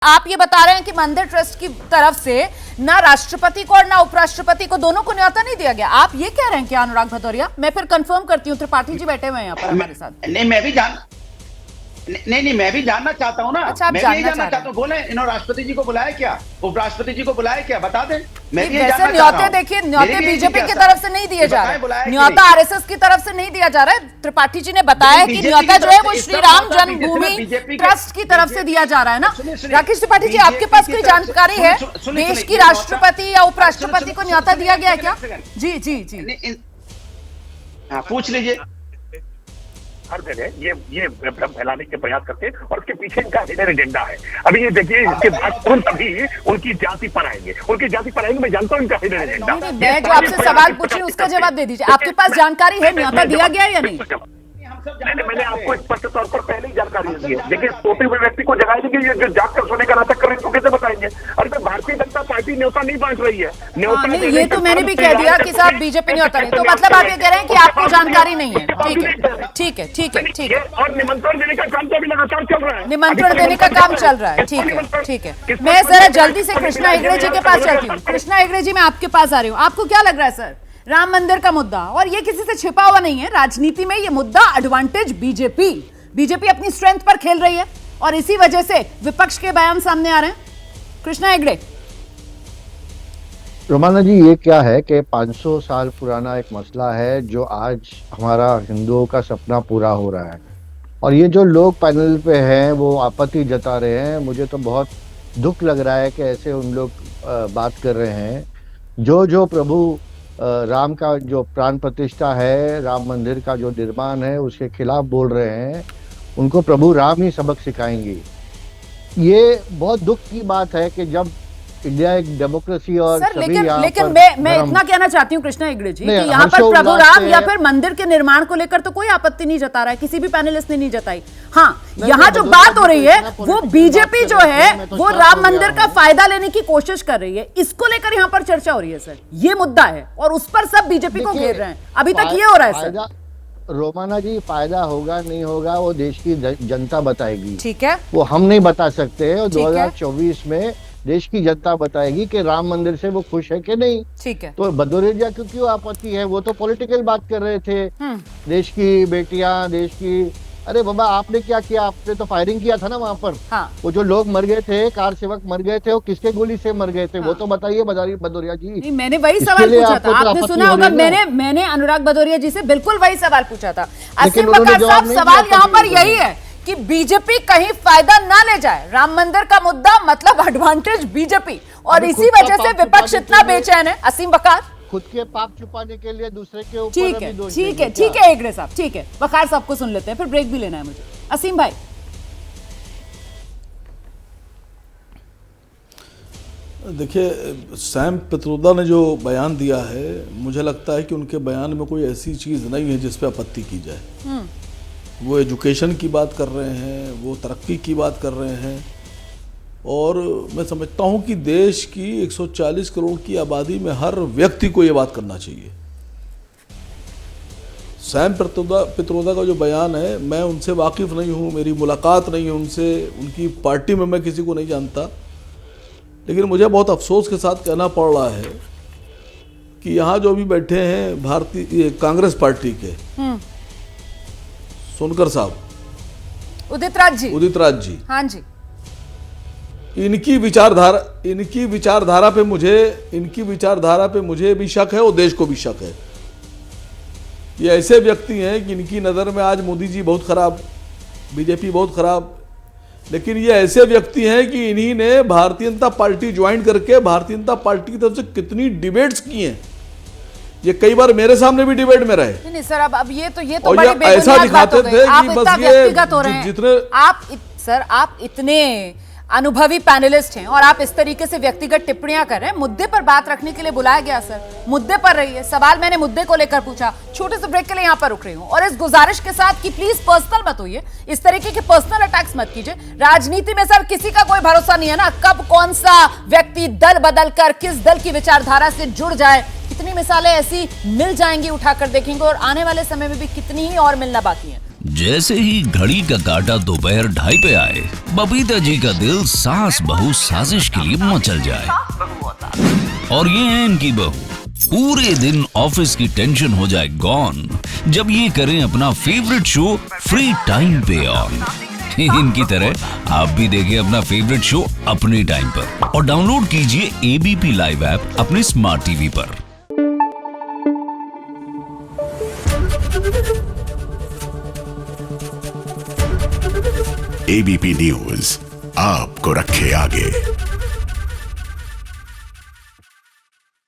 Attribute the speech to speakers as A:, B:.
A: आप ये बता रहे हैं कि मंदिर ट्रस्ट की तरफ से ना राष्ट्रपति को और ना उपराष्ट्रपति को, दोनों को न्योता नहीं दिया गया। आप ये कह रहे हैं क्या अनुराग भदौरिया? मैं फिर कंफर्म करती हूँ, त्रिपाठी जी बैठे हुए हैं यहाँ पर हमारे साथ।
B: नहीं, मैं भी जानना चाहता हूँ ना।
A: अच्छा, आप
B: मैं भी जानना चाहता हूँ। बोले इन्होंने राष्ट्रपति जी को बुलाया क्या, उपराष्ट्रपति जी को बुलाया क्या, बता दें। मैं भी जानना
A: न्योते देखिए, न्योते बीजेपी की तरफ से नहीं दिए जा रहे, न्योता आरएसएस की तरफ से नहीं दिया जा रहा है। त्रिपाठी जी ने बताया कि न्योता जो है वो श्री राम जन्मभूमि ट्रस्ट की तरफ से दिया जा रहा है ना। राकेश त्रिपाठी जी, आपके पास कोई जानकारी है देश की राष्ट्रपति या उपराष्ट्रपति को न्योता दिया गया है क्या? जी जी जी,
B: पूछ लीजिए।
C: हर जगह ये भ्रम फैलाने के प्रयास करते हैं और उसके पीछे इनका हिडन एजेंडा है। अभी ये देखिए, इसके बाद तुरंत अभी उनकी जाति पर आएंगे, मैं जानता हूँ इनका हिडन एजेंडा।
A: मैं जो आपसे सवाल पूछ रही हूँ उसका जवाब दे दीजिए। आपके पास जानकारी है न्योता दिया गया या नहीं?
C: मैंने आपको स्पष्ट तौर पर पहले ही जानकारी दी है। देखिए, सोते हुए व्यक्ति को जगाएंगे, ये जो जाग कर सोने का नाटक कर रहे हैं, इसको कैसे बताएंगे? अरे भारतीय जनता पार्टी न्योता नहीं बांट रही है। न्योता
A: ये तो मैंने भी कह दिया कि साहब बीजेपी न्योता नहीं, तो मतलब आप ये कह रहे हैं कि आपको जानकारी नहीं है। ठीक है।
C: और निमंत्रण देने का काम तो अभी लगातार चल रहा है।
A: निमंत्रण देने का काम चल रहा है, ठीक है। मैं जरा जल्दी से कृष्णा हेगड़े जी के पास चलती हूँ। कृष्णा हेगड़े जी, मैं आपके पास आ रही हूँ। आपको क्या लग रहा है सर, राम मंदिर का मुद्दा, और ये किसी से छिपा हुआ नहीं है, राजनीति में ये मुद्दा एडवांटेज बीजेपी अपनी स्ट्रेंथ पर खेल रही है और इसी वजह से विपक्ष के बयान सामने आ रहे हैं। कृष्णा हेगड़े।
D: रोमाना जी, ये क्या है कि 500 साल पुराना एक मसला है जो आज हमारा हिंदुओं का सपना पूरा हो रहा है, और ये जो लोग पैनल पे हैं वो आपत्ति जता रहे हैं। मुझे तो बहुत दुख लग रहा है कि ऐसे उन लोग बात कर रहे हैं जो प्रभु राम का जो प्राण प्रतिष्ठा है, राम मंदिर का जो निर्माण है, उसके खिलाफ बोल रहे हैं। उनको प्रभु राम ही सबक सिखाएंगे। ये बहुत दुख की बात है कि जब इंडिया एक डेमोक्रेसी और
A: सर, लेकिन मैं इतना कहना चाहती हूँ कृष्णा हेगड़े जी कि यहाँ पर प्रभु राम या फिर मंदिर के निर्माण को लेकर तो कोई आपत्ति नहीं जता रहा है, किसी भी पैनलिस्ट ने नहीं जताई। हाँ, यहाँ जो बात हो रही है वो बीजेपी जो है वो राम मंदिर का फायदा लेने की कोशिश कर रही है, इसको लेकर यहाँ पर चर्चा हो रही है सर। ये मुद्दा है और उस पर सब बीजेपी को घेर रहे हैं। अभी तक ये हो रहा है सर।
D: रोमाना जी, फायदा होगा नहीं होगा वो देश की जनता बताएगी,
A: ठीक है,
D: वो हम नहीं बता सकते। और 2024 में देश की जनता बताएगी कि राम मंदिर से वो खुश है कि नहीं।
A: ठीक है।
D: तो भदौरिया को क्यों आपत्ति है? वो तो पॉलिटिकल बात कर रहे थे, देश की बेटियां, देश की। अरे बाबा, आपने क्या किया? आपने तो फायरिंग किया था ना वहाँ पर।
A: हाँ।
D: वो जो लोग मर गए थे, कार सेवक मर गए थे, वो किसके गोली से मर गए थे? हाँ। वो तो बताइए भदौरिया जी।
A: नहीं, मैंने वही सवाल पूछा था, आपने सुना होगा। मैंने अनुराग भदौरिया जी से बिल्कुल वही सवाल पूछा था। असीम बकार साहब, सवाल यहाँ पर यही है कि बीजेपी कहीं फायदा ना ले जाए। राम मंदिर का मुद्दा मतलब एडवांटेज बीजेपी, और इसी वजह से विपक्ष इतना बेचैन है। असीम बकार,
D: खुद के पाप छुपाने के लिए दूसरे के ऊपर
A: ठीक है हेगड़े साहब, ठीक है। बकार साहब को सुन लेते हैं, फिर ब्रेक भी लेना है मुझे। असीम भाई,
E: देखिए, सैम पित्रोदा ने जो बयान दिया है, मुझे लगता है कि उनके बयान में कोई ऐसी चीज़ नहीं है जिस पे आपत्ति की जाए। वो एजुकेशन की बात कर रहे हैं, वो तरक्की की बात कर रहे हैं, और मैं समझता हूँ कि देश की 140 करोड़ की आबादी में हर व्यक्ति को ये बात करना चाहिए। सैम पित्रोदा का जो बयान है, मैं उनसे वाकिफ़ नहीं हूँ, मेरी मुलाकात नहीं है उनसे, उनकी पार्टी में मैं किसी को नहीं जानता, लेकिन मुझे बहुत अफसोस के साथ कहना पड़ रहा है कि यहाँ जो भी बैठे हैं भारतीय कांग्रेस पार्टी के सोनकर साहब, उदित राज जी,
A: हाँ जी,
E: इनकी विचारधारा पे मुझे भी शक है और देश को भी शक है। ये ऐसे व्यक्ति हैं कि इनकी नज़र में आज मोदी जी बहुत खराब, बीजेपी बहुत खराब, लेकिन ये ऐसे व्यक्ति हैं कि इन्हीं ने भारतीय जनता पार्टी ज्वाइन करके भारतीय जनता पार्टी की तरफ से कितनी डिबेट्स की हैं। ये कई बार मेरे सामने भी डिबेट में रहे।
A: नहीं सर, अब ये तो
E: बड़ी ऐसा दिखाते थे कि बस ये
A: जितने आप इतने अनुभवी पैनलिस्ट हैं और आप इस तरीके से व्यक्तिगत टिप्पणियां कर रहे हैं। मुद्दे पर बात रखने के लिए बुलाया गया सर, मुद्दे पर रहिए। सवाल मैंने मुद्दे को लेकर पूछा। छोटे से ब्रेक के लिए यहाँ पर रुक रही हूँ और इस गुजारिश के साथ कि प्लीज पर्सनल मत होइए, इस तरीके के पर्सनल अटैक्स मत कीजिए। राजनीति में सर किसी का कोई भरोसा नहीं है ना, कब कौन सा व्यक्ति दल बदल कर किस दल की विचारधारा से जुड़ जाए। कितनी मिसालें ऐसी मिल जाएंगी, उठाकर देखेंगे, और आने वाले समय में भी कितनी ही और मिलना बाकी है।
F: जैसे ही घड़ी का काटा दोपहर 2:30 पे आए, बबीता जी का दिल सास बहू साजिश के लिए मचल जाए। और ये है इनकी बहू, पूरे दिन ऑफिस की टेंशन हो जाए गॉन जब ये करें अपना फेवरेट शो फ्री टाइम पे ऑन। इनकी तरह आप भी देखिए अपना फेवरेट शो अपने टाइम पर और डाउनलोड कीजिए एबीपी लाइव ऐप अपने स्मार्ट टीवी पर।
G: एबीपी न्यूज आपको रखे आगे।